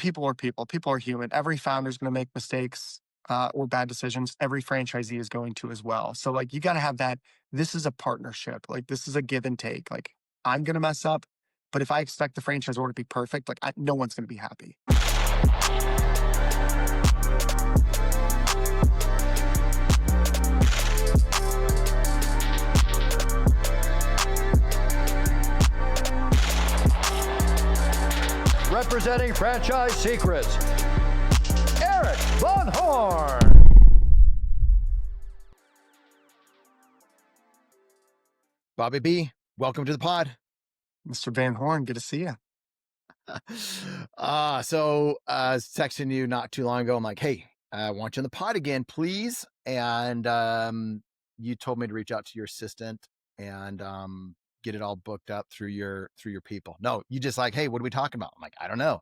people are people. People are human. Every founder is going to make mistakes or bad decisions. Every franchisee is going to as well. So like you got to have that. This is a partnership. Like this is a give and take. Like I'm going to mess up, but if I expect the franchisor to be perfect, like no one's going to be happy. Representing Franchise Secrets, Erik Von Horn. Bobby B, welcome to the pod. Mr. Van Horn, good to see you. I was texting you not too long ago. I'm like, hey, I want you on the pod again, please. And you told me to reach out to your assistant and get it all booked up through your people. No, you just like, hey, what are we talking about? I'm like, I don't know.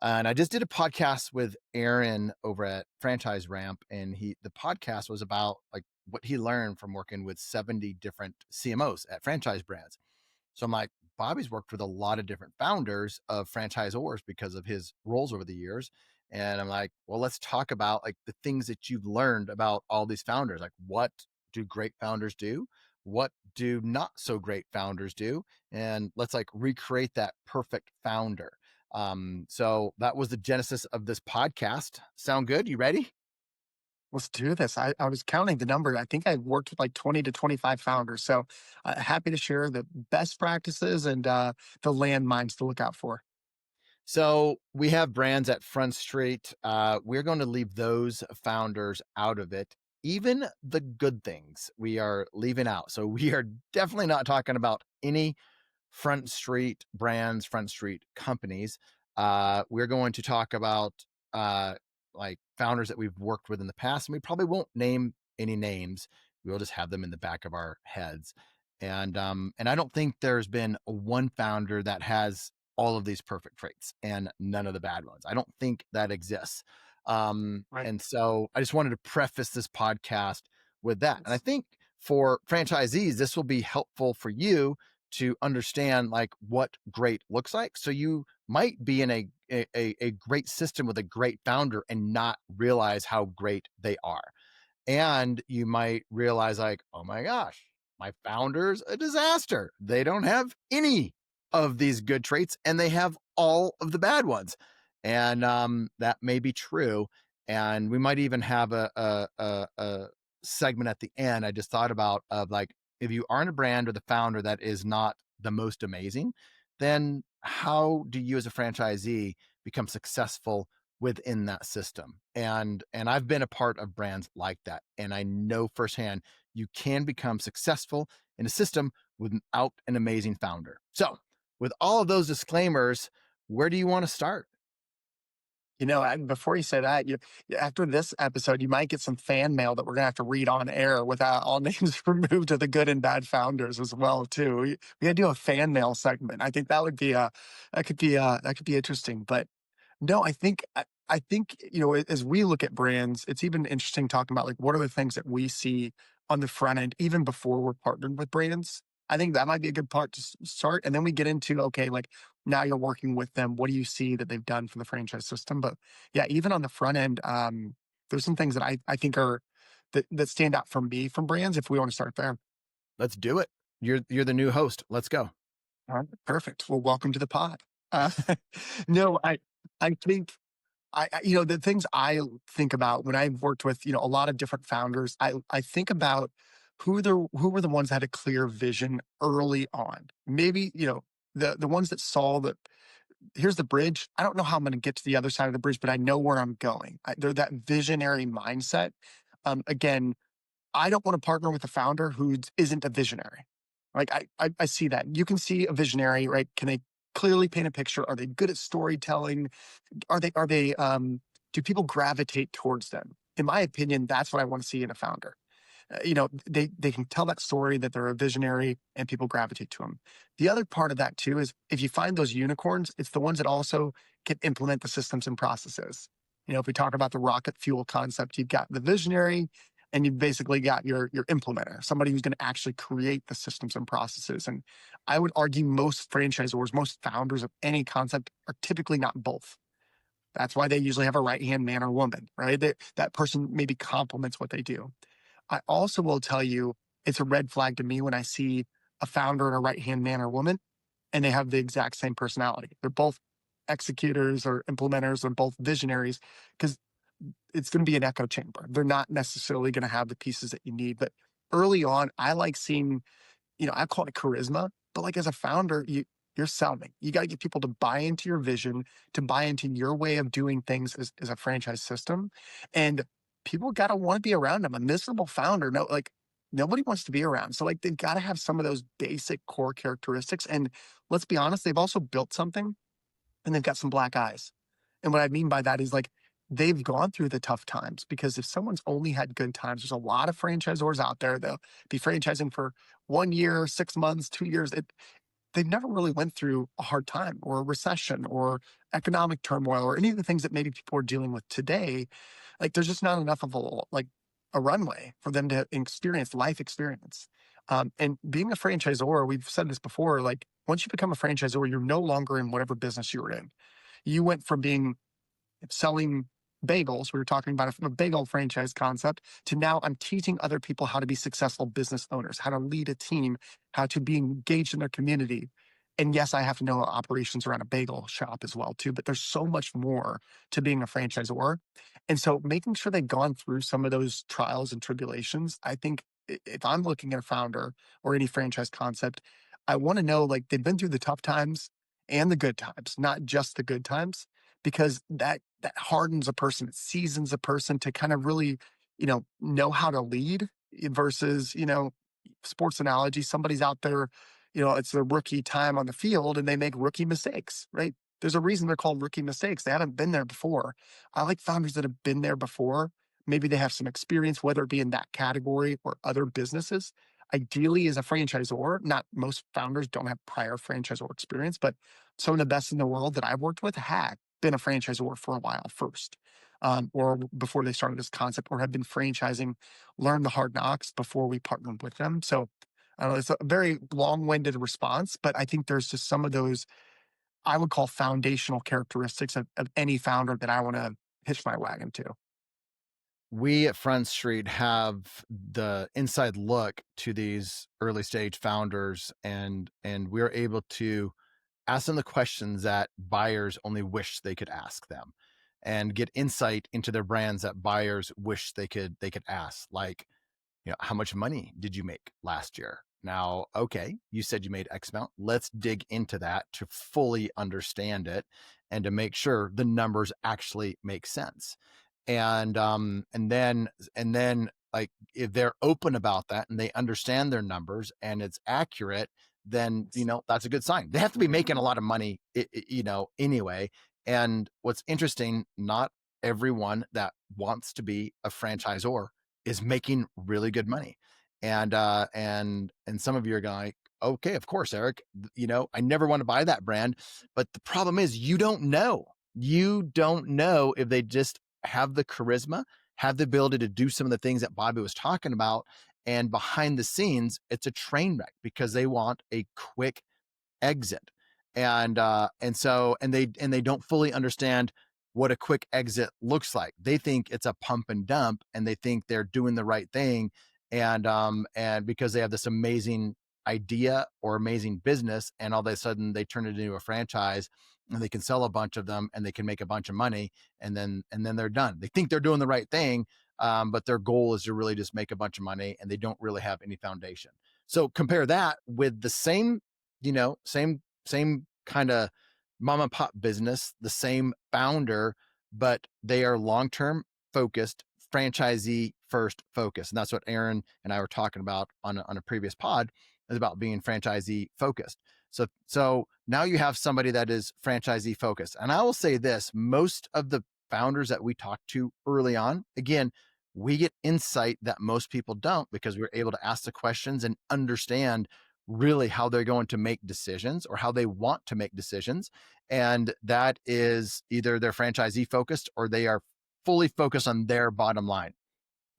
And I just did a podcast with Aaron over at Franchise Ramp, and the podcast was about like what he learned from working with 70 different CMOs at franchise brands. So I'm like, Bobby's worked with a lot of different founders of franchisors because of his roles over the years. And I'm like, well, let's talk about like the things that you've learned about all these founders. Like, what do great founders do? What do not so great founders do? And let's like recreate that perfect founder. So that was the genesis of this podcast. Sound good? You ready? Let's do this. I was counting the number. I think I worked with like 20 to 25 founders. So happy to share the best practices and the landmines to look out for. So we have brands at Front Street. We're going to leave those founders out of it. Even the good things we are leaving out. So we are definitely not talking about any Front Street brands, Front Street companies. We're going to talk about like founders that we've worked with in the past, and we probably won't name any names. We'll just have them in the back of our heads. And I don't think there's been one founder that has all of these perfect traits and none of the bad ones. I don't think that exists. Right. And so I just wanted to preface this podcast with that. And I think for franchisees, this will be helpful for you to understand like what great looks like. So you might be in a great system with a great founder and not realize how great they are. And you might realize like, oh my gosh, my founder's a disaster. They don't have any of these good traits and they have all of the bad ones. And that may be true. And we might even have a segment at the end I just thought about of like, if you aren't a brand or the founder that is not the most amazing, then how do you as a franchisee become successful within that system? And I've been a part of brands like that. And I know firsthand you can become successful in a system without an amazing founder. So with all of those disclaimers, where do you want to start? You know, before you say that, after this episode, you might get some fan mail that we're gonna have to read on air without all names removed of the good and bad founders as well, too. We gotta do a fan mail segment. I think that would be that could be interesting. But no, I think you know, as we look at brands, it's even interesting talking about like what are the things that we see on the front end, even before we're partnered with brands. I think that might be a good part to start, and then we get into okay, like now you're working with them. What do you see that they've done for the franchise system? But yeah, even on the front end, there's some things that I think are that stand out for me from brands. If we want to start there, Let's do it. You're the new host. Let's go. all right, perfect. Well, welcome to the pod. Uh, no, I think you know, the things I think about when I've worked with, you know, a lot of different founders, I think about who were the ones that had a clear vision early on. Maybe, you know, the ones that saw that here's the bridge. I don't know how I'm going to get to the other side of the bridge, but I know where I'm going. They're that visionary mindset. Again, I don't want to partner with a founder who isn't a visionary. Like I see that. You can see a visionary, right? Can they clearly paint a picture? Are they good at storytelling? Do people gravitate towards them? In my opinion, that's what I want to see in a founder. You know, they can tell that story that they're a visionary and people gravitate to them. The other part of that too is if you find those unicorns, it's the ones that also can implement the systems and processes. You know, if we talk about the rocket fuel concept, you've got the visionary and you've basically got your implementer, somebody who's going to actually create the systems and processes. And I would argue most franchisors, most founders of any concept are typically not both. That's why they usually have a right-hand man or woman, right? That person maybe complements what they do. I also will tell you it's a red flag to me when I see a founder and a right-hand man or woman and they have the exact same personality. They're both executors or implementers, they're both visionaries, because it's going to be an echo chamber. They're not necessarily going to have the pieces that you need. But early on, I like seeing, I call it charisma, but like as a founder, you're selling. You got to get people to buy into your vision, to buy into your way of doing things as a franchise system. And people got to want to be around them. A miserable founder, no, like nobody wants to be around. So like they've got to have some of those basic core characteristics. And let's be honest, they've also built something and they've got some black eyes. And what I mean by that is like they've gone through the tough times, because if someone's only had good times, there's a lot of franchisors out there. They'll be franchising for 1 year, 6 months, 2 years. They've never really went through a hard time or a recession or economic turmoil or any of the things that maybe people are dealing with today. Like there's just not enough of a runway for them to experience life experience. And being a franchisor, we've said this before, like once you become a franchisor, you're no longer in whatever business you were in. You went from being selling bagels, we were talking about a bagel franchise concept, to now I'm teaching other people how to be successful business owners, how to lead a team, how to be engaged in their community. And yes, I have to know operations around a bagel shop as well too, but there's so much more to being a franchisor. And so making sure they've gone through some of those trials and tribulations, I think if I'm looking at a founder or any franchise concept, I want to know like they've been through the tough times and the good times, not just the good times, because that hardens a person, it seasons a person to kind of really, know how to lead versus, sports analogy, somebody's out there, it's their rookie time on the field and they make rookie mistakes, right? There's a reason they're called rookie mistakes. They haven't been there before. I like founders that have been there before. Maybe they have some experience, whether it be in that category or other businesses. Ideally, as a franchisor, not most founders don't have prior franchisor experience, but some of the best in the world that I've worked with had been a franchisor for a while first, or before they started this concept, or have been franchising, learned the hard knocks before we partnered with them. So I don't know, it's a very long-winded response, but I think there's just some of those I would call foundational characteristics of any founder that I want to hitch my wagon to. We at Front Street have the inside look to these early stage founders, and we're able to ask them the questions that buyers only wish they could ask them, and get insight into their brands that buyers wish they could ask, like, how much money did you make last year? Now, okay, you said you made X amount. Let's dig into that to fully understand it and to make sure the numbers actually make sense. And then like if they're open about that and they understand their numbers and it's accurate, then that's a good sign. They have to be making a lot of money, anyway. And what's interesting, not everyone that wants to be a franchisor is making really good money. And some of you are going, okay, of course, Erik, I never want to buy that brand. But the problem is you don't know if they just have the charisma, have the ability to do some of the things that Bobby was talking about. And behind the scenes, it's a train wreck because they want a quick exit. And they don't fully understand what a quick exit looks like. They think it's a pump and dump, and they think they're doing the right thing. And because they have this amazing idea or amazing business, and all of a sudden they turn it into a franchise and they can sell a bunch of them and they can make a bunch of money, and then they're done. They think they're doing the right thing, but their goal is to really just make a bunch of money, and they don't really have any foundation. So compare that with the same kind of mom and pop business, the same founder, but they are long-term focused, franchisee first focus. And that's what Aaron and I were talking about on a previous pod, is about being franchisee focused. So now you have somebody that is franchisee focused. And I will say this, most of the founders that we talk to early on, again, we get insight that most people don't, because we're able to ask the questions and understand really how they're going to make decisions or how they want to make decisions. And that is either they're franchisee focused or they are fully focused on their bottom line.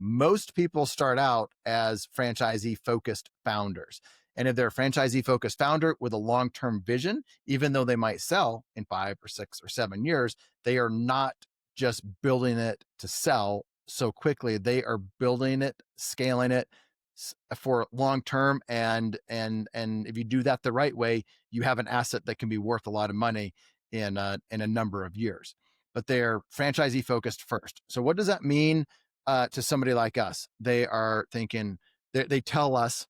Most people start out as franchisee focused founders. And if they're a franchisee focused founder with a long term vision, even though they might sell in 5 or 6 or 7 years, they are not just building it to sell so quickly. They are building it, scaling it for long term. And if you do that the right way, you have an asset that can be worth a lot of money in a number of years. But they're franchisee focused first. So what does that mean to somebody like us? They are thinking, they tell us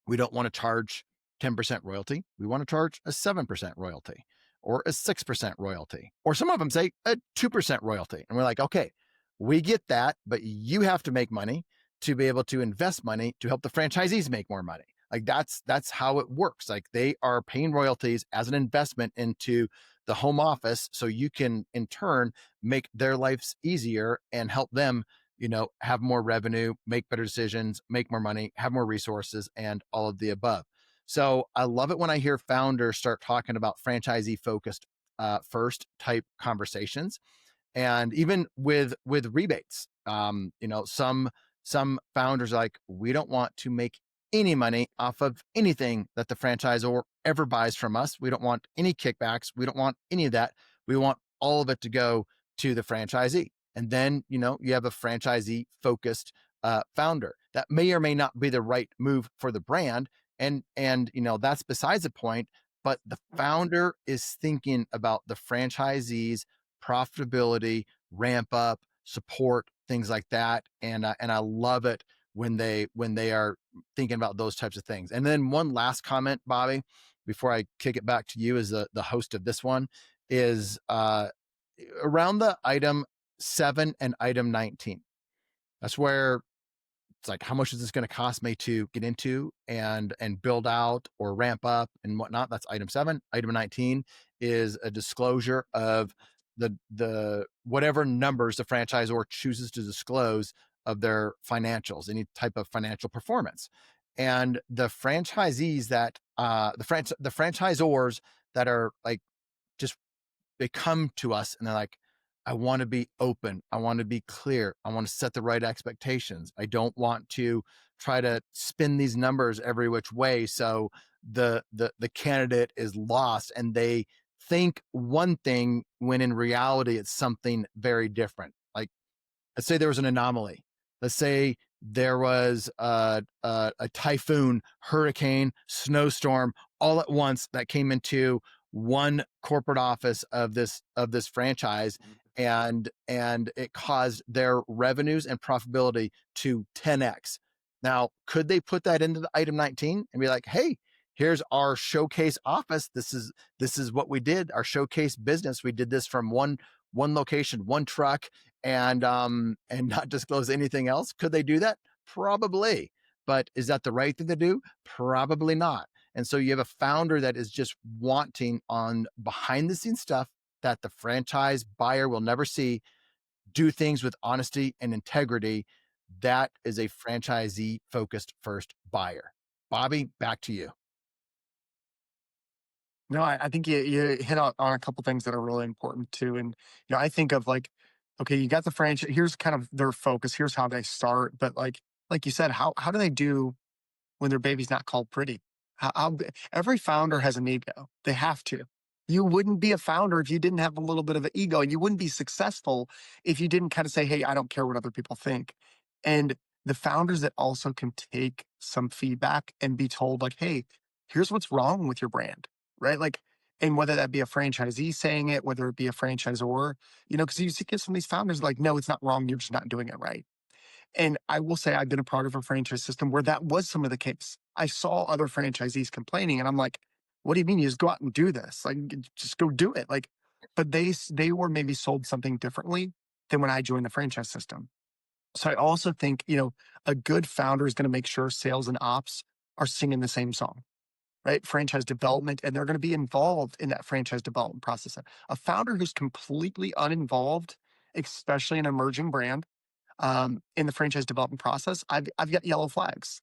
we don't want to charge 10% royalty. We want to charge a 7% royalty or a 6% royalty. Or some of them say a 2% royalty. And we're like, okay, we get that, but you have to make money to be able to invest money to help the franchisees make more money. Like that's how it works. Like they are paying royalties as an investment into the home office so you can in turn make their lives easier and help them, have more revenue, make better decisions, make more money, have more resources, and all of the above. So I love it when I hear founders start talking about franchisee focused first type conversations, and even with rebates. Some founders are like, we don't want to make any money off of anything that the franchisor ever buys from us. We don't want any kickbacks. We don't want any of that. We want all of it to go to the franchisee. And then, you have a franchisee focused founder that may or may not be the right move for the brand. And that's besides the point, but the founder is thinking about the franchisees profitability, ramp up, support, things like that. And I love it when they are thinking about those types of things. And then one last comment, Bobby, before I kick it back to you as the host of this one, is around the item 7 and item 19. That's where it's like, how much is this going to cost me to get into and build out or ramp up and whatnot? That's item 7. Item 19 is a disclosure of the whatever numbers the franchisor chooses to disclose of their financials, any type of financial performance. And the franchisees that the franchisors that are like, just they come to us and they're like, I want to be open. I want to be clear. I want to set the right expectations. I don't want to try to spin these numbers every which way. So the candidate is lost and they think one thing when in reality it's something very different. Like, let's say there was an anomaly. Let's say there was a typhoon, hurricane, snowstorm all at once that came into one corporate office of this franchise, and it caused their revenues and profitability to 10x. Now, could they put that into the item 19 and be like, hey, here's our showcase office. This is what we did. Our showcase business. We did this from one location, one truck, and not disclose anything else. Could they do that? Probably. But is that the right thing to do? Probably not. And so you have a founder that is just wanting on behind the scenes stuff that the franchise buyer will never see, do things with honesty and integrity. That is a franchisee focused first buyer. Bobby, back to you. No, I think you hit on a couple things that are really important too. And I think of like, okay, you got the franchise. Here's kind of their focus. Here's how they start. But like you said, how do they do when their baby's not called pretty? Every founder has an ego. They have to. You wouldn't be a founder if you didn't have a little bit of an ego, and you wouldn't be successful if you didn't kind of say, "Hey, I don't care what other people think." And the founders that also can take some feedback and be told, like, "Hey, here's what's wrong with your brand," right? Like, and whether that be a franchisee saying it, whether it be a franchisor, because you see some of these founders like, "No, it's not wrong. You're just not doing it right." And I will say I've been a part of a franchise system where that was some of the case. I saw other franchisees complaining and I'm like, what do you mean you just go out and do this? Like, just go do it. Like, but they were maybe sold something differently than when I joined the franchise system. So I also think, a good founder is going to make sure sales and ops are singing the same song, right? Franchise development, and they're going to be involved in that franchise development process. A founder who's completely uninvolved, especially an emerging brand, in the franchise development process, I've got yellow flags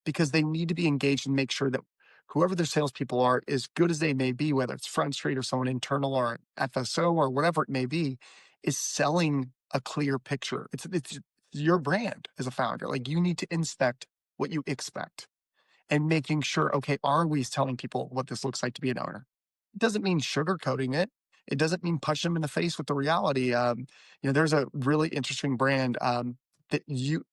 because they need to be engaged and make sure that whoever their salespeople are, as good as they may be, whether it's Front Street or someone internal or FSO or whatever it may be, is selling a clear picture. It's your brand as a founder. Like, you need to inspect what you expect. and making sure, okay, are we telling people what this looks like to be an owner? It doesn't mean sugarcoating it. It doesn't mean punching them in the face with the reality. There's a really interesting brand that you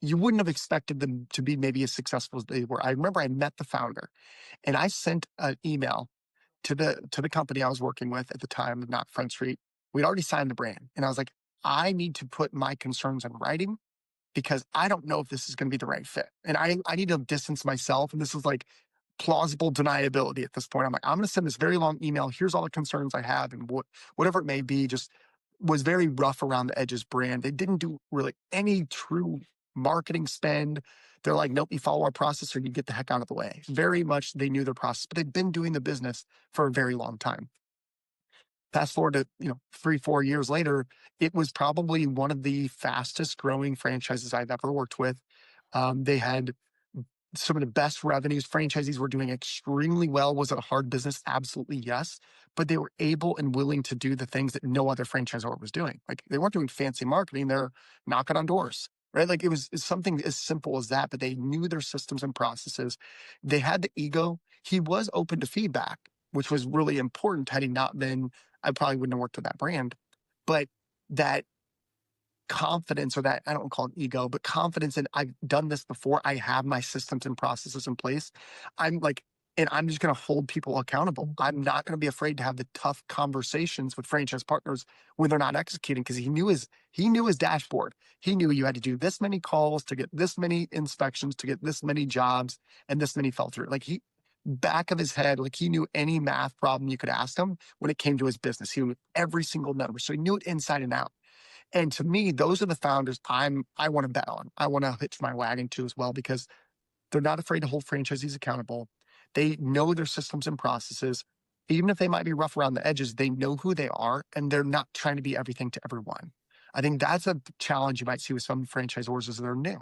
wouldn't have expected them to be maybe as successful as they were. I remember I met the founder and I sent an email to the company I was working with at the time, not Front Street. We'd already signed the brand. And I was like, I need to put my concerns in writing because I don't know if this is going to be the right fit. And I need to distance myself. And this is like plausible deniability at this point. I'm like, I'm going to send this very long email. Here's all the concerns I have and whatever it may be. Just was very rough around the edges brand. They didn't do really any true marketing spend. They're like, nope, you follow our process or you get the heck out of the way. Very much they knew their process, but they've been doing the business for a very long time. Fast forward to, 3, 4 years later, it was probably one of the fastest growing franchises I've ever worked with. They had some of the best revenues. Franchisees were doing extremely well. Was it a hard business? Absolutely yes. But they were able and willing to do the things that no other franchisor was doing. Like they weren't doing fancy marketing. They're knocking on doors, right? Like it's something as simple as that, but they knew their systems and processes. They had the ego. He was open to feedback, which was really important. Had he not been, I probably wouldn't have worked with that brand. But that confidence, or that, I don't call it ego, but confidence in I've done this before. I have my systems and processes in place. I'm like, and I'm just going to hold people accountable. I'm not going to be afraid to have the tough conversations with franchise partners when they're not executing, because he knew his dashboard. He knew you had to do this many calls to get this many inspections, to get this many jobs, and this many fell through. Like back of his head, like he knew any math problem you could ask him when it came to his business. He knew every single number. So he knew it inside and out. And to me, those are the founders I want to bet on. I want to hitch my wagon to as well, because they're not afraid to hold franchisees accountable. They know their systems and processes. Even if they might be rough around the edges, they know who they are and they're not trying to be everything to everyone. I think that's a challenge you might see with some franchisors as they're new.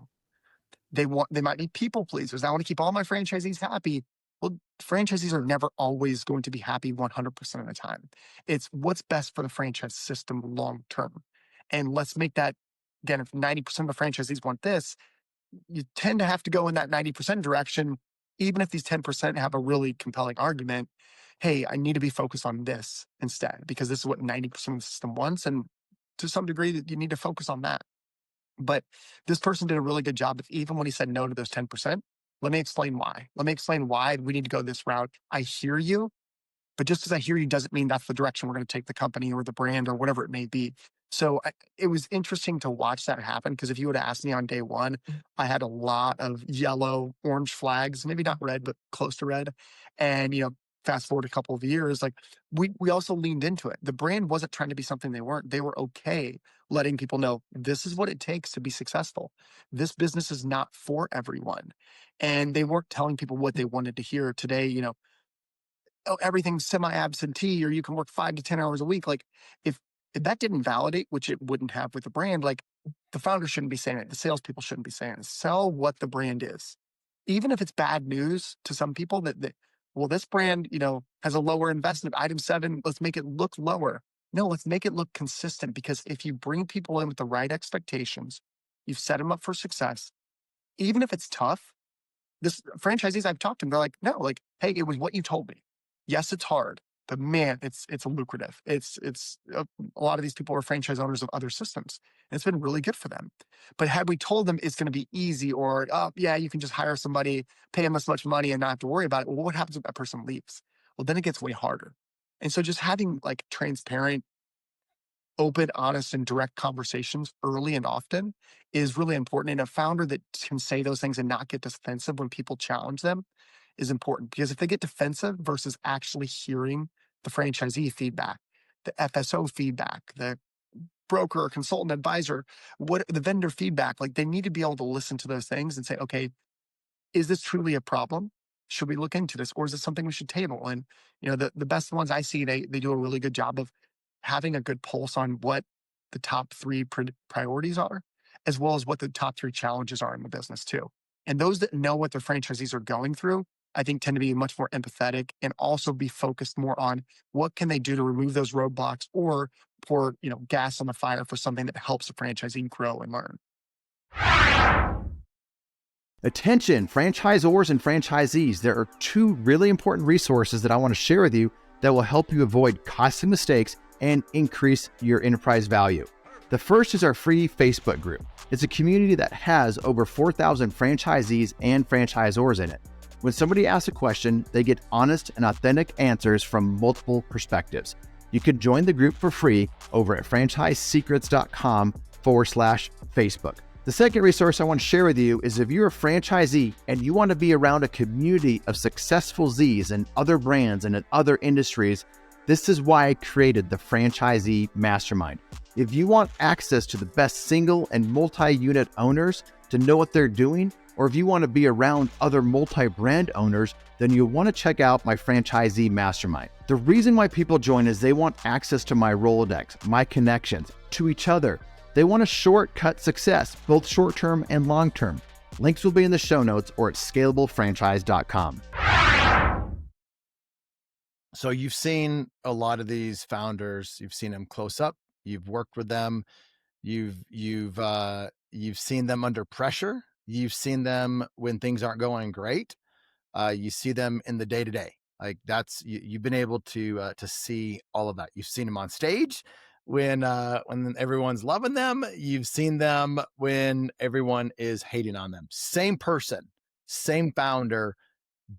They might be people pleasers. I want to keep all my franchisees happy. Well, franchisees are never always going to be happy 100% of the time. It's what's best for the franchise system long term. And let's make that, again, if 90% of the franchisees want this, you tend to have to go in that 90% direction, even if these 10% have a really compelling argument. Hey, I need to be focused on this instead, because this is what 90% of the system wants. And to some degree, you need to focus on that. But this person did a really good job of, even when he said no to those 10%, let me explain why. Let me explain why we need to go this route. I hear you, but just because I hear you doesn't mean that's the direction we're going to take the company or the brand or whatever it may be. So it was interesting to watch that happen, because if you would have asked me on day one, I had a lot of yellow, orange flags, maybe not red, but close to red. And, fast forward a couple of years, like we also leaned into it. The brand wasn't trying to be something they weren't. They were okay letting people know this is what it takes to be successful. This business is not for everyone. And they weren't telling people what they wanted to hear. Today, oh, everything's semi-absentee, or you can work 5 to 10 hours a week. Like if that didn't validate, which it wouldn't have with the brand, like the founder shouldn't be saying it. The salespeople shouldn't be saying it. Sell what the brand is. Even if it's bad news to some people well, this brand, has a lower investment. Item 7, let's make it look lower. No, let's make it look consistent, because if you bring people in with the right expectations, you've set them up for success. Even if it's tough, this franchisees I've talked to them, they're like, no, like, hey, it was what you told me. Yes, it's hard, but man, it's lucrative. It's a lot of these people are franchise owners of other systems, and it's been really good for them. But had we told them it's going to be easy, or oh yeah, you can just hire somebody, pay them this much money, and not have to worry about it. Well, what happens if that person leaves? Well, then it gets way harder. And so just having like transparent, open, honest, and direct conversations early and often is really important. And a founder that can say those things and not get defensive when people challenge them is important, because if they get defensive versus actually hearing the franchisee feedback, the FSO feedback, the broker or consultant advisor, what the vendor feedback, like they need to be able to listen to those things and say, okay, is this truly a problem? Should we look into this, or is it something we should table? And the best ones I see, they do a really good job of having a good pulse on what the top 3 priorities are, as well as what the top 3 challenges are in the business too. And those that know what their franchisees are going through, I think tend to be much more empathetic and also be focused more on what can they do to remove those roadblocks, or pour, gas on the fire for something that helps the franchisee grow and learn. Attention, franchisors and franchisees, there are two really important resources that I want to share with you that will help you avoid costly mistakes and increase your enterprise value. The first is our free Facebook group. It's a community that has over 4,000 franchisees and franchisors in it. When somebody asks a question, they get honest and authentic answers from multiple perspectives. You can join the group for free over at franchisesecrets.com/Facebook. The second resource I want to share with you is if you're a franchisee and you want to be around a community of successful Zs and other brands and in other industries, this is why I created the Franchisee Mastermind. If you want access to the best single and multi-unit owners to know what they're doing, or if you want to be around other multi-brand owners, then you'll want to check out my Franchisee Mastermind. The reason why people join is they want access to my Rolodex, my connections, to each other. They want a shortcut success, both short-term and long-term. Links will be in the show notes or at scalablefranchise.com. So you've seen a lot of these founders, you've seen them close up, you've worked with them, you've seen them under pressure, you've seen them when things aren't going great, you see them in the day-to-day. Like you've been able to see all of that. You've seen them on stage when everyone's loving them. You've seen them when everyone is hating on them. Same person, same founder,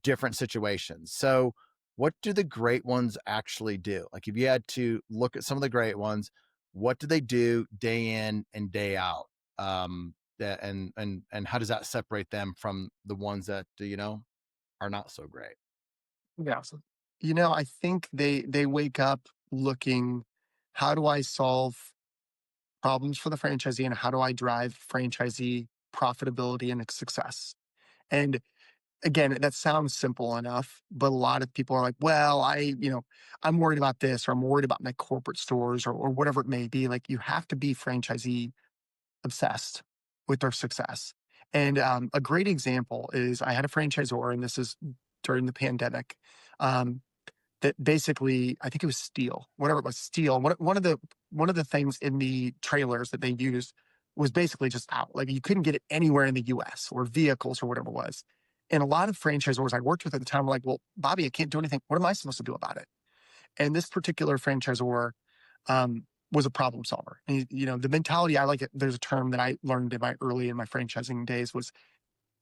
different situations. So what do the great ones actually do? Like if you had to look at some of the great ones, what do they do day in and day out? And how does that separate them from the ones that, are not so great? Yeah. So, I think they wake up looking, how do I solve problems for the franchisee and how do I drive franchisee profitability and success? And again, that sounds simple enough, but a lot of people are like, well, I'm worried about this, or I'm worried about my corporate stores, or whatever it may be. Like, you have to be franchisee obsessed with their success. And a great example is I had a franchisor, and this is during the pandemic, um, that basically, I think it was steel, whatever it was, steel. One of the things in the trailers that they used was basically just out. Like, you couldn't get it anywhere in the US or vehicles or whatever it was. And a lot of franchisors I worked with at the time were like, well, Bobby, I can't do anything. What am I supposed to do about it? And this particular franchisor was a problem solver. And, the mentality I like it. There's a term that I learned in my franchising days was,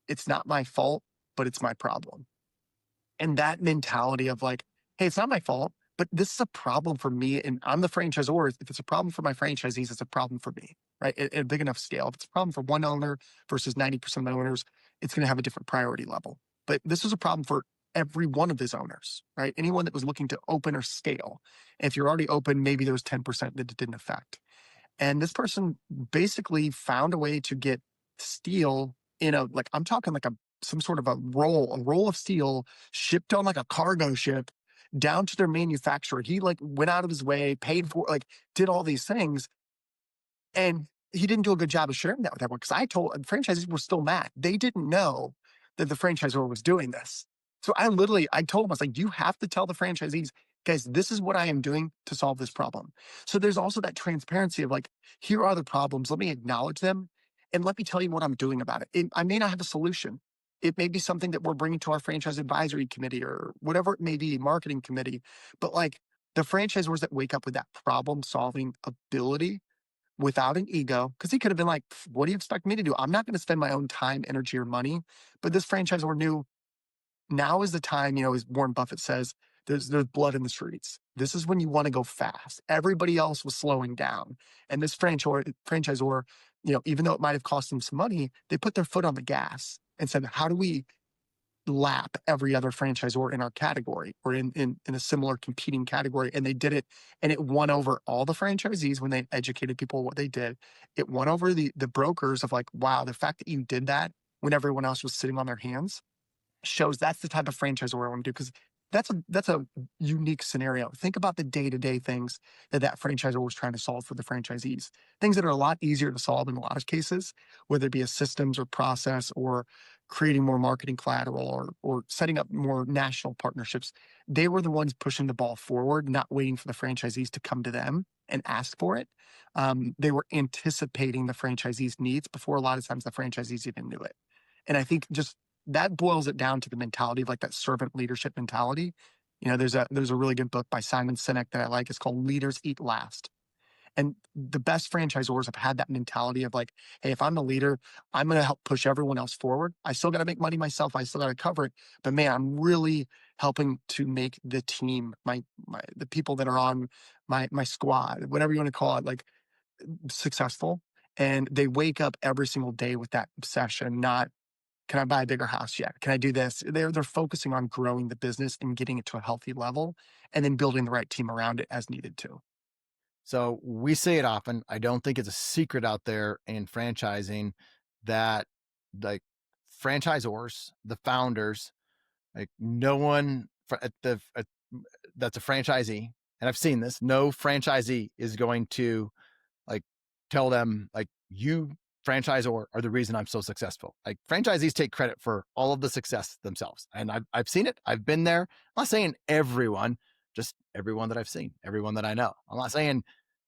it's not my fault, but it's my problem. And that mentality of like, hey, it's not my fault, but this is a problem for me. And I'm the franchisor. If it's a problem for my franchisees, it's a problem for me, right? At a big enough scale. If it's a problem for one owner versus 90% of the owners, it's going to have a different priority level. But this was a problem for every one of his owners, right? Anyone that was looking to open or scale. And if you're already open, maybe there was 10% that it didn't affect. And this person basically found a way to get steel I'm talking like some sort of a roll of steel shipped on like a cargo ship down to their manufacturer. He like went out of his way, paid for, like did all these things. And he didn't do a good job of sharing that with everyone, because I told franchisees were still mad. They didn't know that the franchisor was doing this. So I told him, I was like, you have to tell the franchisees, guys, this is what I am doing to solve this problem. So there's also that transparency of like, here are the problems. Let me acknowledge them and let me tell you what I'm doing about it. I may not have a solution. It may be something that we're bringing to our franchise advisory committee or whatever it may be, marketing committee. But like, the franchisors that wake up with that problem solving ability without an ego, because he could have been like, what do you expect me to do? I'm not going to spend my own time, energy, or money. But this franchisor knew now is the time, as Warren Buffett says, there's blood in the streets. This is when you want to go fast. Everybody else was slowing down. And this franchisor, even though it might have cost them some money, they put their foot on the gas and said, how do we lap every other franchisor in our category or in a similar competing category? And they did it, and it won over all the franchisees when they educated people what they did. It won over the brokers of like, wow, the fact that you did that when everyone else was sitting on their hands shows that's the type of franchisor I want to do, because that's a unique scenario. Think about the day-to-day things that franchisor was trying to solve for the franchisees. Things that are a lot easier to solve in a lot of cases, whether it be a systems or process or creating more marketing collateral or setting up more national partnerships. They were the ones pushing the ball forward, not waiting for the franchisees to come to them and ask for it. They were anticipating the franchisees' needs before a lot of times the franchisees even knew it. And I think just that boils it down to the mentality of like that servant leadership mentality. There's a really good book by Simon Sinek that I like. It's called Leaders Eat Last. And the best franchisors have had that mentality of like, hey, if I'm the leader, I'm going to help push everyone else forward. I still got to make money myself. I still got to cover it. But man, I'm really helping to make the team, the people that are on my squad, whatever you want to call it, like successful. And they wake up every single day with that obsession, not can I buy a bigger house yet? Can I do this? They're focusing on growing the business and getting it to a healthy level and then building the right team around it as needed to. So we say it often. I don't think it's a secret out there in franchising that like franchisors, the founders, like no one that's a franchisee, and I've seen this, no franchisee is going to like tell them like you franchisor are the reason I'm so successful. Like franchisees take credit for all of the success themselves. And I've seen it. I've been there. I'm not saying everyone, just everyone that I've seen, everyone that I know. I'm not saying,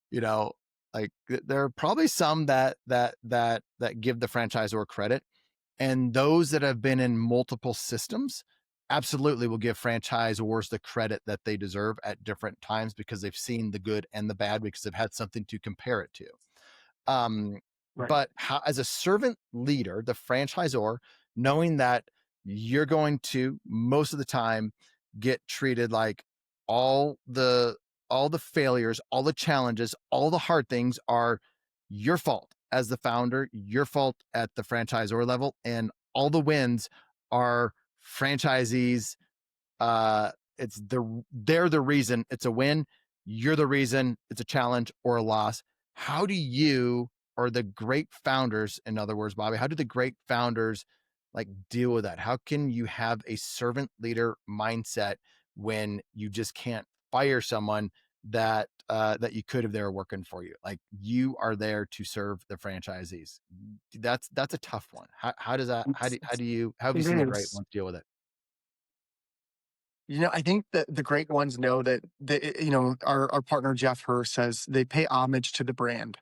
you know, like there are probably some that give the franchisor credit, and those that have been in multiple systems absolutely will give franchisors the credit that they deserve at different times because they've seen the good and the bad because they've had something to compare it to. Um, Right. but how, as a servant leader, the franchisor, knowing that you're going to most of the time get treated like all the all the failures, all the challenges, all the hard things are your fault as the founder, your fault at the franchisor level, and all the wins are franchisees they're the reason it's a win, you're the reason it's a challenge or a loss. How do you or the great founders, in other words, Bobby, how do the great founders like deal with that? How can you have a servant leader mindset when you just can't fire someone that you could if they were working for you? Like you are there to serve the franchisees. That's a tough one. How does that how have you It seen the great is. ones deal with it? I think that the great ones know that our partner Jeff Herr says they pay homage to the brand.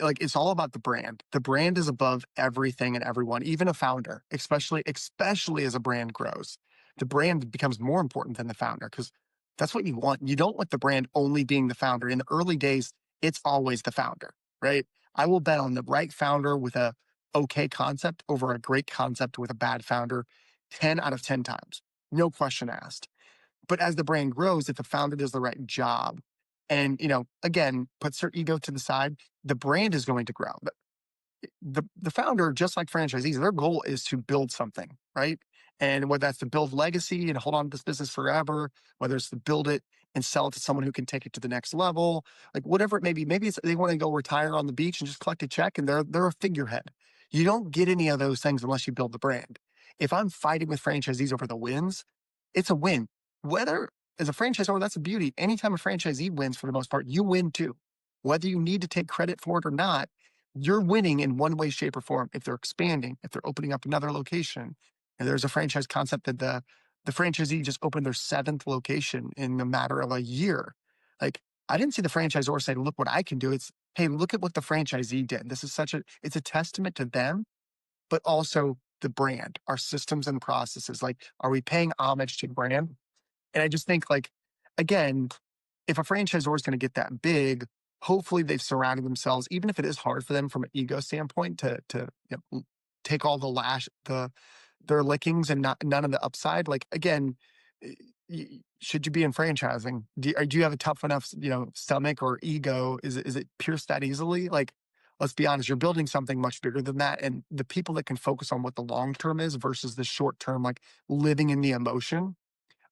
Like it's all about the brand. The brand is above everything and everyone, even a founder, especially as a brand grows. The brand becomes more important than the founder because that's what you want. You don't want the brand only being the founder. In the early days, it's always the founder, right? I will bet on the right founder with a okay concept over a great concept with a bad founder 10 out of 10 times. No question asked. But as the brand grows, if the founder does the right job and, again, puts their ego to the side, the brand is going to grow. The founder, just like franchisees, their goal is to build something, right? And whether that's to build legacy and hold on to this business forever, whether it's to build it and sell it to someone who can take it to the next level, like whatever it may be. Maybe they want to go retire on the beach and just collect a check and they're a figurehead. You don't get any of those things unless you build the brand. If I'm fighting with franchisees over the wins, it's a win. Whether as a franchisor, that's a beauty. Anytime a franchisee wins, for the most part, you win too. Whether you need to take credit for it or not, you're winning in one way, shape, or form. If they're expanding, if they're opening up another location, and there's a franchise concept that the franchisee just opened their 7th location in a matter of a year. Like I didn't see the franchisor say, "Look what I can do." It's, "Hey, look at what the franchisee did." This is it's a testament to them, but also the brand, our systems and processes. Like, are we paying homage to the brand? And I just think like, again, if a franchisor is going to get that big, hopefully they've surrounded themselves, even if it is hard for them from an ego standpoint to take all their lickings and not none of the upside. Like again, should you be in franchising? Do you have a tough enough stomach or ego? Is it pierced that easily? Like, let's be honest, you're building something much bigger than that, and the people that can focus on what the long term is versus the short term, like living in the emotion,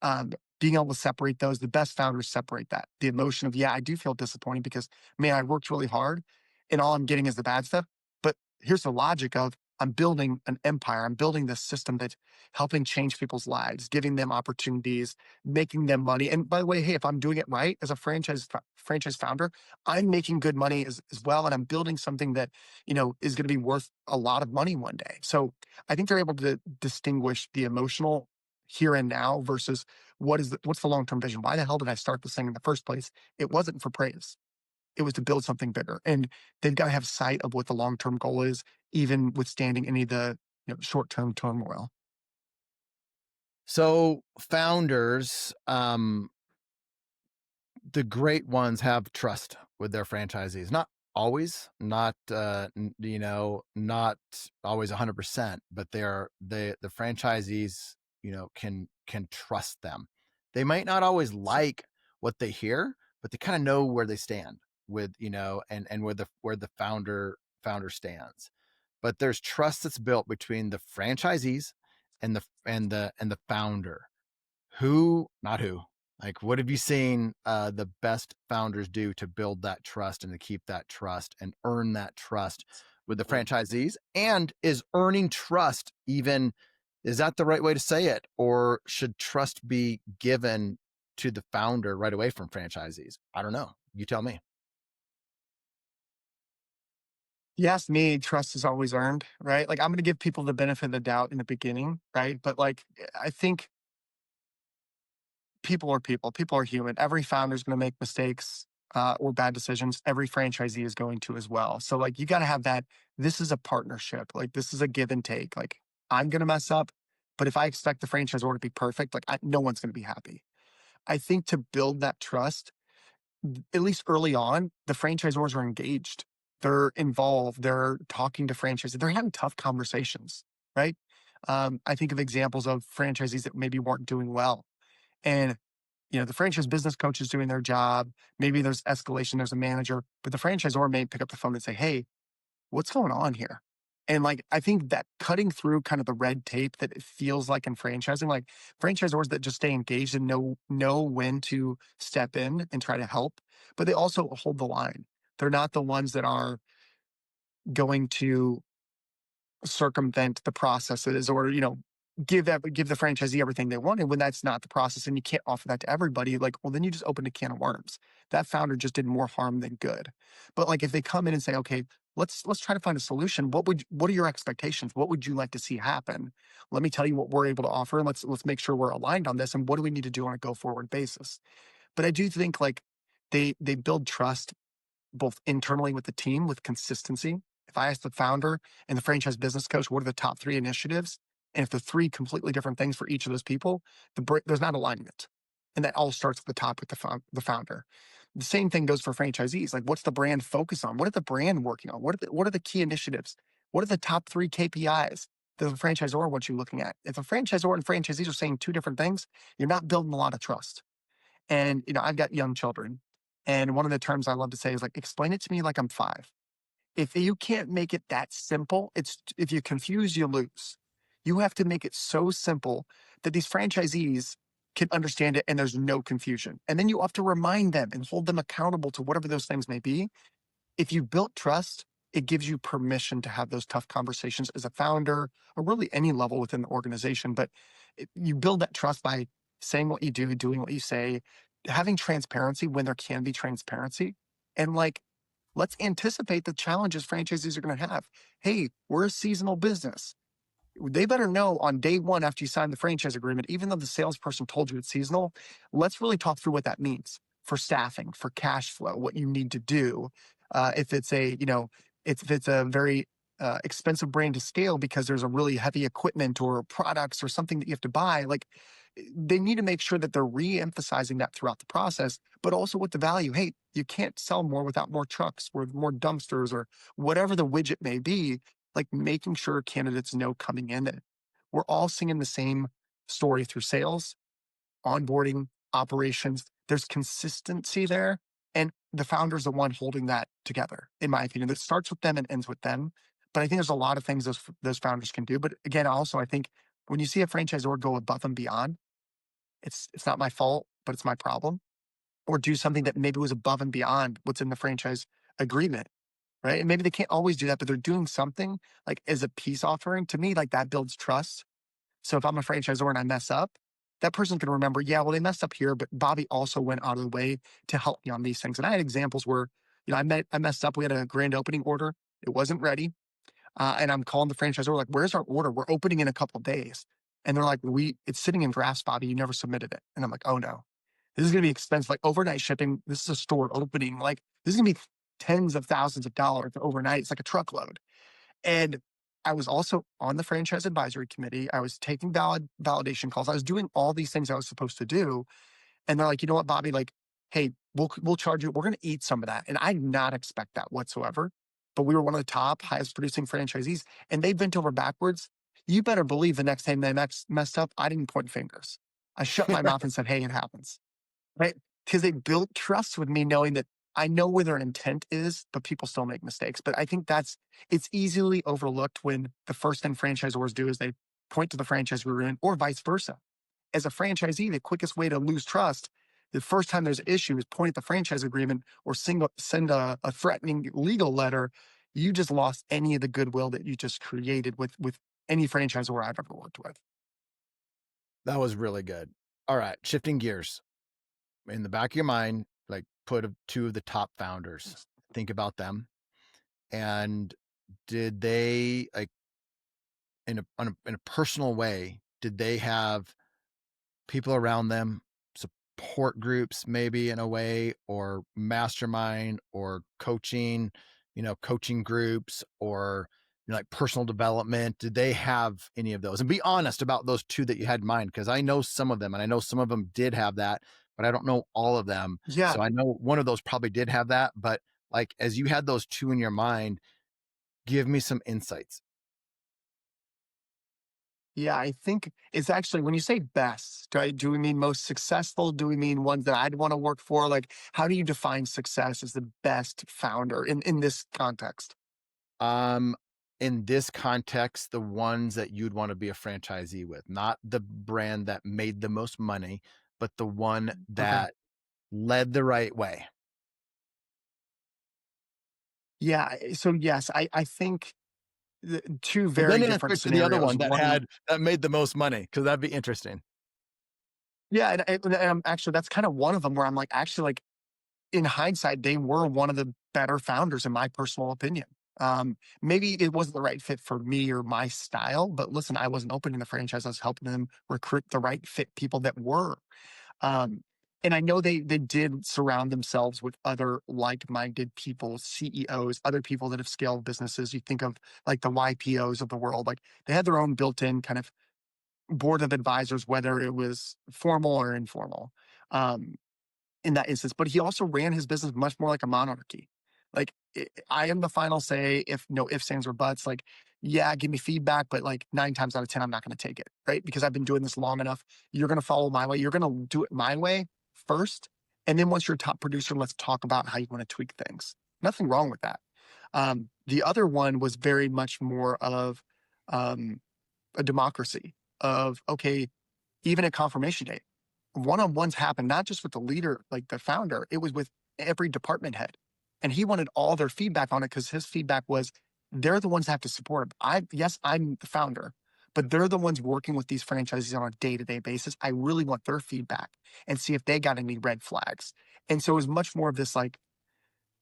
um, being able to separate those, the best founders separate that. The emotion of, yeah, I do feel disappointed because, man, I worked really hard and all I'm getting is the bad stuff. But here's the logic of I'm building an empire. I'm building this system that's helping change people's lives, giving them opportunities, making them money. And by the way, hey, if I'm doing it right as a franchise founder, I'm making good money as well. And I'm building something that, is going to be worth a lot of money one day. So I think they're able to distinguish the emotional here and now versus what's the long-term vision? Why the hell did I start this thing in the first place? It wasn't for praise. It was to build something bigger. And they've got to have sight of what the long-term goal is, even withstanding any of the short-term turmoil. So founders, the great ones have trust with their franchisees. Not always, not not always 100%, but the franchisees, can trust them. They might not always like what they hear, but they kind of know where they stand with, and where the founder stands. But there's trust that's built between the franchisees and the founder. Not who, like, what have you seen the best founders do to build that trust and to keep that trust and earn that trust with the franchisees? And is earning trust even, is that the right way to say it? Or should trust be given to the founder right away from franchisees? I don't know. You tell me. You asked me, trust is always earned, right? Like, I'm going to give people the benefit of the doubt in the beginning, right? But like, I think people are people. People are human. Every founder is going to make mistakes or bad decisions. Every franchisee is going to as well. So like, you got to have that. This is a partnership. Like, this is a give and take. Like, I'm going to mess up, but if I expect the franchisor to be perfect, like, no one's going to be happy. I think to build that trust, at least early on, the franchisors are engaged. They're involved. They're talking to franchisees. They're having tough conversations, right? I think of examples of franchisees that maybe weren't doing well. And, the franchise business coach is doing their job. Maybe there's escalation, there's a manager, but the franchisor may pick up the phone and say, hey, what's going on here? And like, I think that cutting through kind of the red tape that it feels like in franchising, like franchisors that just stay engaged and know when to step in and try to help, but they also hold the line. They're not the ones that are going to circumvent the processes or, give the franchisee everything they want. And when that's not the process and you can't offer that to everybody, like, well, then you just opened a can of worms. That founder just did more harm than good. But like, if they come in and say, okay, let's try to find a solution. What are your expectations? What would you like to see happen? Let me tell you what we're able to offer. And let's make sure we're aligned on this. And what do we need to do on a go forward basis? But I do think like they build trust both internally with the team with consistency. If I ask the founder and the franchise business coach, what are the top 3 initiatives? And if the 3 completely different things for each of those people, there's not alignment. And that all starts at the top with the founder. The same thing goes for franchisees. Like, what's the brand focus on? What are the brand working on? What are the key initiatives? What are the top 3 KPIs that the franchisor wants you looking at? If a franchisor and franchisees are saying 2 different things, you're not building a lot of trust. And, I've got young children. And one of the terms I love to say is like, explain it to me like I'm 5. If you can't make it that simple, if you confuse, you lose. You have to make it so simple that these franchisees can understand it and there's no confusion. And then you have to remind them and hold them accountable to whatever those things may be. If you built trust, it gives you permission to have those tough conversations as a founder or really any level within the organization. But you build that trust by saying what you do, doing what you say, having transparency when there can be transparency. And like, let's anticipate the challenges franchisees are going to have. Hey, we're a seasonal business. They better know on day one after you sign the franchise agreement, even though the salesperson told you it's seasonal, let's really talk through what that means for staffing, for cash flow, what you need to do. If it's a very expensive brand to scale because there's a really heavy equipment or products or something that you have to buy, like they need to make sure that they're re-emphasizing that throughout the process, but also with the value. Hey, you can't sell more without more trucks or more dumpsters or whatever the widget may be, like making sure candidates know coming in that we're all singing the same story through sales, onboarding, operations. There's consistency there. And the founder's the one holding that together, in my opinion. That starts with them and ends with them. But I think there's a lot of things those founders can do. But again, also, I think when you see a franchisor go above and beyond, it's not my fault, but it's my problem. Or do something that maybe was above and beyond what's in the franchise agreement, right? And maybe they can't always do that, but they're doing something like as a peace offering. To me, like that builds trust. So if I'm a franchisor and I mess up, that person's going to remember, yeah, well, they messed up here, but Bobby also went out of the way to help me on these things. And I had examples where, I messed up. We had a grand opening order. It wasn't ready. And I'm calling the franchisor, like, where's our order? We're opening in a couple of days. And they're like, it's sitting in drafts, Bobby. You never submitted it. And I'm like, oh no, this is going to be expensive. Like overnight shipping. This is a store opening. Like this is going to be tens of thousands of dollars overnight. It's like a truckload. And I was also on the franchise advisory committee. I was taking validation calls. I was doing all these things I was supposed to do. And they're like, you know what, Bobby, like, hey, we'll charge you. We're going to eat some of that. And I did not expect that whatsoever. But we were one of the top highest producing franchisees, and they bent over backwards. You better believe the next time they messed up, I didn't point fingers. I shut my mouth and said, hey, it happens. Right? Because they built trust with me, knowing that I know where their intent is, but people still make mistakes. But I think it's easily overlooked when the first thing franchisors do is they point to the franchise agreement or vice versa. As a franchisee, the quickest way to lose trust, the first time there's an issue, is point at the franchise agreement or send a threatening legal letter. You just lost any of the goodwill that you just created with any franchisor I've ever worked with. That was really good. All right, shifting gears. In the back of your mind, like put two of the top founders. Think about them. And did they, like, in a personal way, did they have people around them, support groups maybe in a way, or mastermind or coaching, coaching groups, or like personal development? Did they have any of those? And be honest about those two that you had in mind, because I know some of them, and I know some of them did have that, but I don't know all of them. Yeah. So I know one of those probably did have that, but like, as you had those two in your mind, give me some insights. Yeah, I think it's actually, when you say best, do we mean most successful? Do we mean ones that I'd want to work for? Like, how do you define success as the best founder in this context? Um, in this context, the ones that you'd want to be a franchisee with, not the brand that made the most money, but the one Okay. that led the right way. Yeah. So yes, I think two And very then different answer to the other scenarios. one One, that made the most money, because that'd be interesting. yeah, and actually that's kind of one of them where I'm like, actually, like, in hindsight, they were one of the better founders in my personal opinion. Maybe it wasn't the right fit for me or my style, but listen, I wasn't opening the franchise. I was helping them recruit the right fit people that were. Um, and I know they did surround themselves with other like-minded people, CEOs, other people that have scaled businesses. You think of like the YPOs of the world, like they had their own built-in kind of board of advisors, whether it was formal or informal. Um, in that instance, but he also ran his business much more like a monarchy. Like, I am the final say, if no ifs, ands, or buts. Like, yeah, give me feedback, but like 9 times out of 10, I'm not going to take it, right? Because I've been doing this long enough. You're going to follow my way. You're going to do it my way first. And then once you're a top producer, let's talk about how you want to tweak things. Nothing wrong with that. The other one was very much more of um, a democracy of, okay, even at confirmation day, one-on-ones happen, not just with the leader, like the founder, it was with every department head. And he wanted all their feedback on it because his feedback was, they're the ones that have to support it. Yes, I'm the founder, but they're the ones working with these franchisees on a day-to-day basis. I really want their feedback and see if they got any red flags. And so it was much more of this like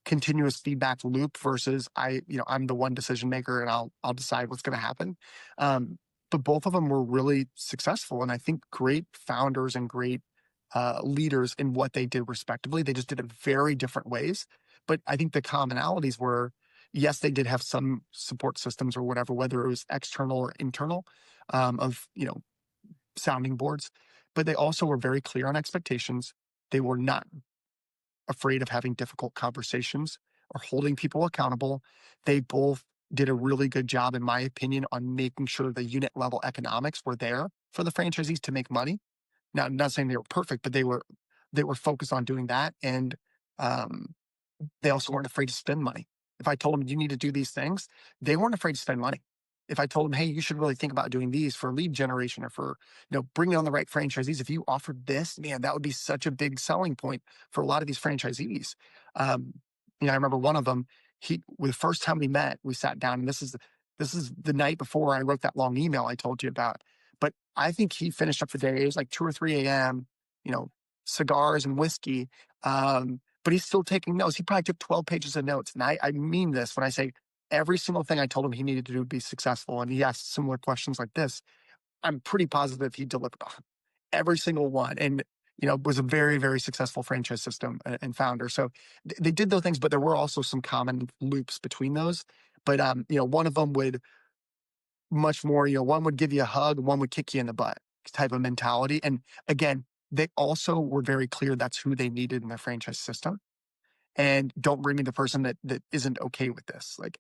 continuous feedback loop versus I'm the one decision maker and I'll decide what's going to happen. But both of them were really successful, and I think great founders and great leaders in what they did respectively. They just did it very different ways. But I think the commonalities were, yes, they did have some support systems or whatever, whether it was external or internal, of sounding boards. But they also were very clear on expectations. They were not afraid of having difficult conversations or holding people accountable. They both did a really good job, in my opinion, on making sure the unit level economics were there for the franchisees to make money. Now, I'm not saying they were perfect, but they were focused on doing that. And um, they also weren't afraid to spend money. If I told them you need to do these things, they weren't afraid to spend money. If I told them, hey, you should really think about doing these for lead generation or for, bringing on the right franchisees. If you offered this, man, that would be such a big selling point for a lot of these franchisees. Um, I remember one of them, the first time we met, we sat down, and this is the night before I wrote that long email I told you about. But I think he finished up the day. It was like 2 or 3 a.m., you know, cigars and whiskey. But he's still taking notes. He probably took 12 pages of notes. And I mean this when I say every single thing I told him he needed to do to be successful. And he asked similar questions like this. I'm pretty positive he delivered on every single one. And, was a very, very successful franchise system and founder. So they did those things, but there were also some common loops between those. But, one of them would much more, one would give you a hug, one would kick you in the butt type of mentality. And again, they also were very clear that's who they needed in their franchise system. And don't bring me the person that isn't okay with this. Like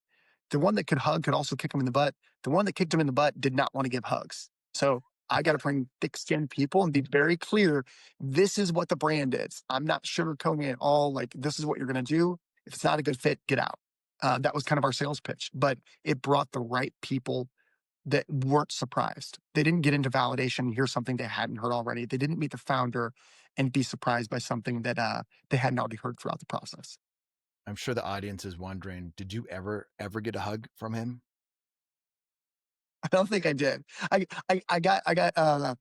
the one that could hug could also kick him in the butt. The one that kicked him in the butt did not want to give hugs. So I got to bring thick skinned people and be very clear. This is what the brand is. I'm not sugarcoating it at all. Like this is what you're going to do. If it's not a good fit, get out. That was kind of our sales pitch, but it brought the right people that weren't surprised. They didn't get into validation and hear something they hadn't heard already. They didn't meet the founder and be surprised by something that they hadn't already heard throughout the process. I'm sure the audience is wondering, did you ever get a hug from him? I don't think I did. I got a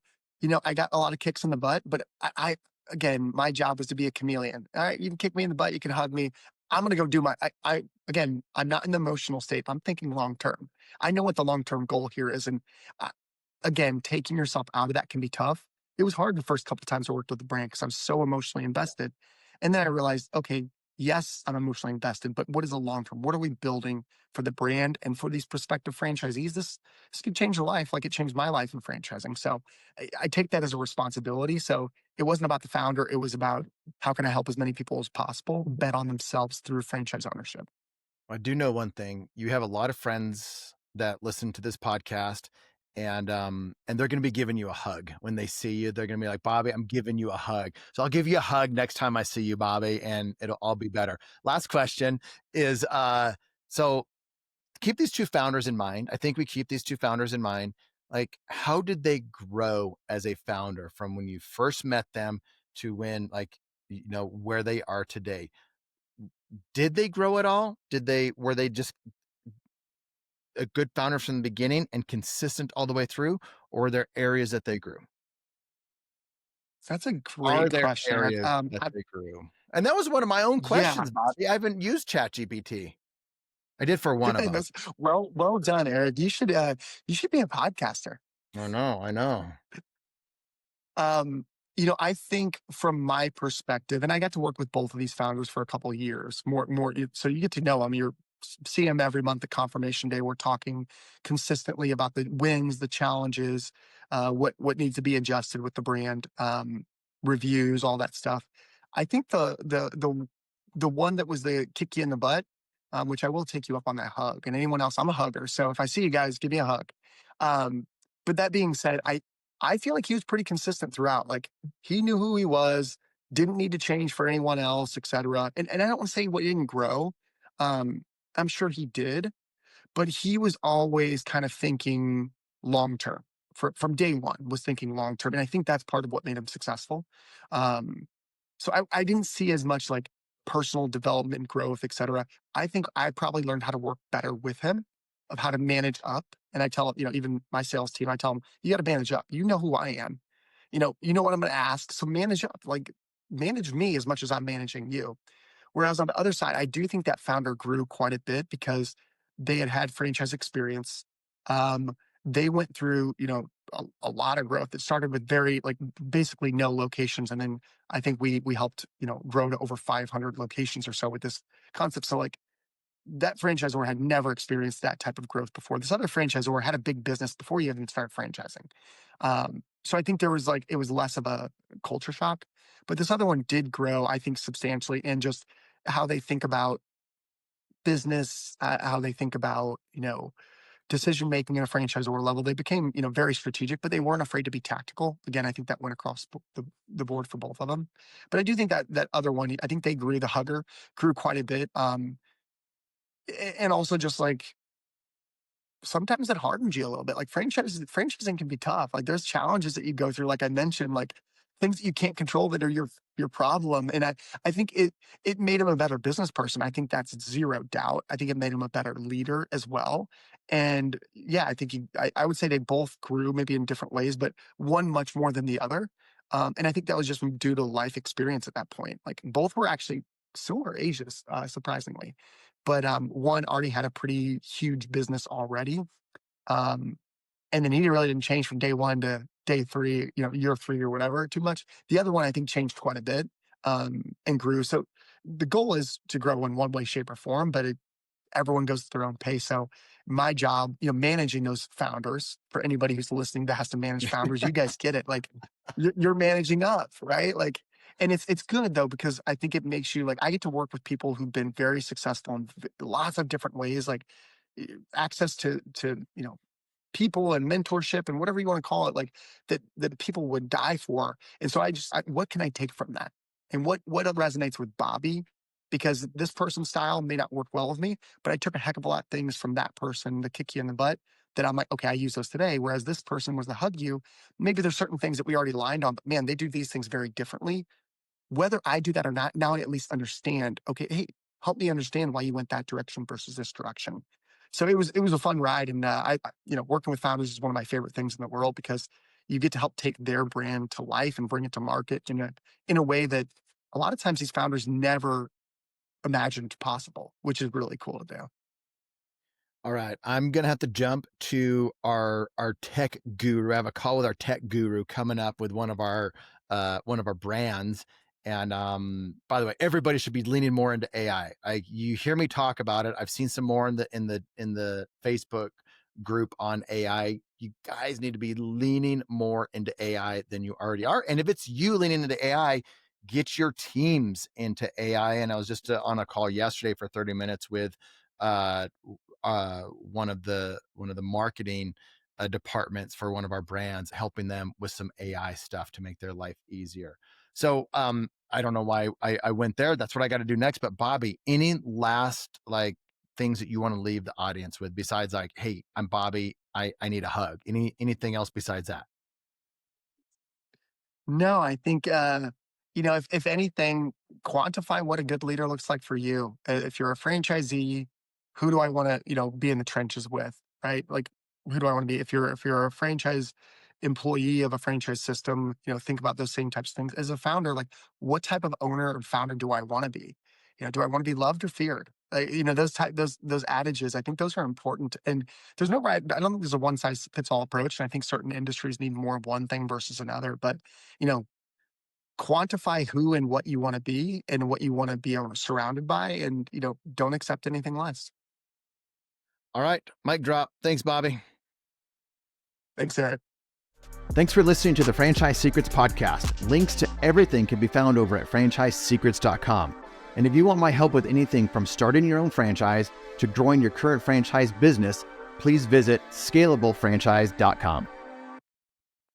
lot of kicks in the butt, but again, my job was to be a chameleon. All right, you can kick me in the butt, you can hug me. I'm going to go do again, I'm not in the emotional state. I'm thinking long term. I know what the long term goal here is. And again, taking yourself out of that can be tough. It was hard the first couple of times I worked with the brand because I'm so emotionally invested. And then I realized, okay, yes, I'm emotionally invested, but what is the long term? What are we building for the brand and for these prospective franchisees? This could change their life like it changed my life in franchising. So I take that as a responsibility. So it wasn't about the founder. It was about how can I help as many people as possible bet on themselves through franchise ownership. I do know one thing. You have a lot of friends that listen to this podcast and they're going to be giving you a hug when they see you. They're going to be like, Bobby, I'm giving you a hug. So I'll give you a hug next time I see you, Bobby, and it'll all be better. Last question is, so keep these two founders in mind. I think we keep these two founders in mind. Like, how did they grow as a founder from when you first met them to when, like, where they are today? Did they grow at all? Were they just a good founder from the beginning and consistent all the way through, or are there areas that they grew? That's a Are great there question. areas that they grew? And that was one of my own Yeah, questions, Bobby. I haven't used ChatGPT. I did for one of them. that's well done, Eric. You should be a podcaster. I know. Um, I think from my perspective, and I got to work with both of these founders for a couple of years, so you get to know them. You're see them every month at confirmation day. We're talking consistently about the wins, the challenges, what needs to be adjusted with the brand, reviews, all that stuff. I think the one that was the kick you in the butt, which I will take you up on that hug, and anyone else, I'm a hugger. So if I see you guys, give me a hug. But that being said, I feel like he was pretty consistent throughout. Like he knew who he was, didn't need to change for anyone else, et cetera. And I don't want to say he didn't grow. Um, I'm sure he did, but he was always kind of thinking long term. From day one, was thinking long term, and I think that's part of what made him successful. Um, so I didn't see as much like personal development, growth, et cetera. I think I probably learned how to work better with him, of how to manage up. And I tell even my sales team, I tell them, you got to manage up. You know who I am. You know what I'm going to ask. So manage up. Like manage me as much as I'm managing you. Whereas on the other side, I do think that founder grew quite a bit because they had franchise experience. They went through, a lot of growth. It started with very like basically no locations, and then I think we helped grow to over 500 locations or so with this concept. So like that franchisor had never experienced that type of growth before. This other franchisor had a big business before you even started franchising. So I think there was it was less of a culture shock, but this other one did grow, I think, substantially in just how they think about business, how they think about, decision making at a franchisor level. They became, very strategic, but they weren't afraid to be tactical. Again, I think that went across the board for both of them. But I do think that other one, I think they grew, the hugger grew quite a bit. And also just like sometimes it hardens you a little bit. Like franchising can be tough. Like there's challenges that you go through, like I mentioned, like things that you can't control that are your problem. And I think it made him a better business person. I think that's zero doubt. I think it made him a better leader as well. And yeah, I think I would say they both grew maybe in different ways, but one much more than the other. And I think that was just due to life experience at that point. Like both were actually similar ages, surprisingly. But one already had a pretty huge business already. Um, and then he really didn't change from day one to day three, year three or whatever too much. The other one, I think, changed quite a bit and grew. So the goal is to grow in one way, shape, or form, but everyone goes at their own pace. So my job, managing those founders, for anybody who's listening that has to manage founders, you guys get it. Like you're managing up, right? Like, and it's good though, because I think it makes you like, I get to work with people who've been very successful in lots of different ways, like access to, people and mentorship and whatever you want to call it, like that people would die for. And so what can I take from that? And what resonates with Bobby? Because this person's style may not work well with me, but I took a heck of a lot of things from that person to kick you in the butt that I'm like, okay, I use those today. Whereas this person was to hug you. Maybe there's certain things that we already aligned on, but man, they do these things very differently. Whether I do that or not, now I at least understand, okay, hey, help me understand why you went that direction versus this direction. So it was a fun ride. And working with founders is one of my favorite things in the world, because you get to help take their brand to life and bring it to market in a way that a lot of times these founders never imagined possible, which is really cool to do. All right, I'm gonna have to jump to our tech guru. I have a call with our tech guru coming up with one of our brands. And by the way, everybody should be leaning more into AI. You hear me talk about it. I've seen some more in the Facebook group on AI. You guys need to be leaning more into AI than you already are. And if it's you leaning into AI, get your teams into AI. And I was just on a call yesterday for 30 minutes with one of the marketing departments for one of our brands, helping them with some AI stuff to make their life easier. So I don't know why I went there. That's what I got to do next. But Bobby, any last like things that you want to leave the audience with besides like, hey, I'm Bobby, I need a hug? Anything else besides that? No, I think, if anything, quantify what a good leader looks like for you. If you're a franchisee, who do I want to, be in the trenches with, right? Like, who do I want to be? If you're a franchise employee of a franchise system, think about those same types of things. As a founder, like, what type of owner or founder do I want to be? Do I want to be loved or feared? Those adages, I think those are important. And there's no right, I don't think there's a one size fits all approach. And I think certain industries need more of one thing versus another. But you know, quantify who and what you want to be and what you want to be surrounded by, and don't accept anything less. All right, mic drop. Thanks, Bobby. Thanks, Eric. Thanks for listening to the Franchise Secrets podcast. Links to everything can be found over at franchisee-secrets.com. And if you want my help with anything from starting your own franchise to growing your current franchise business, please visit scalablefranchise.com.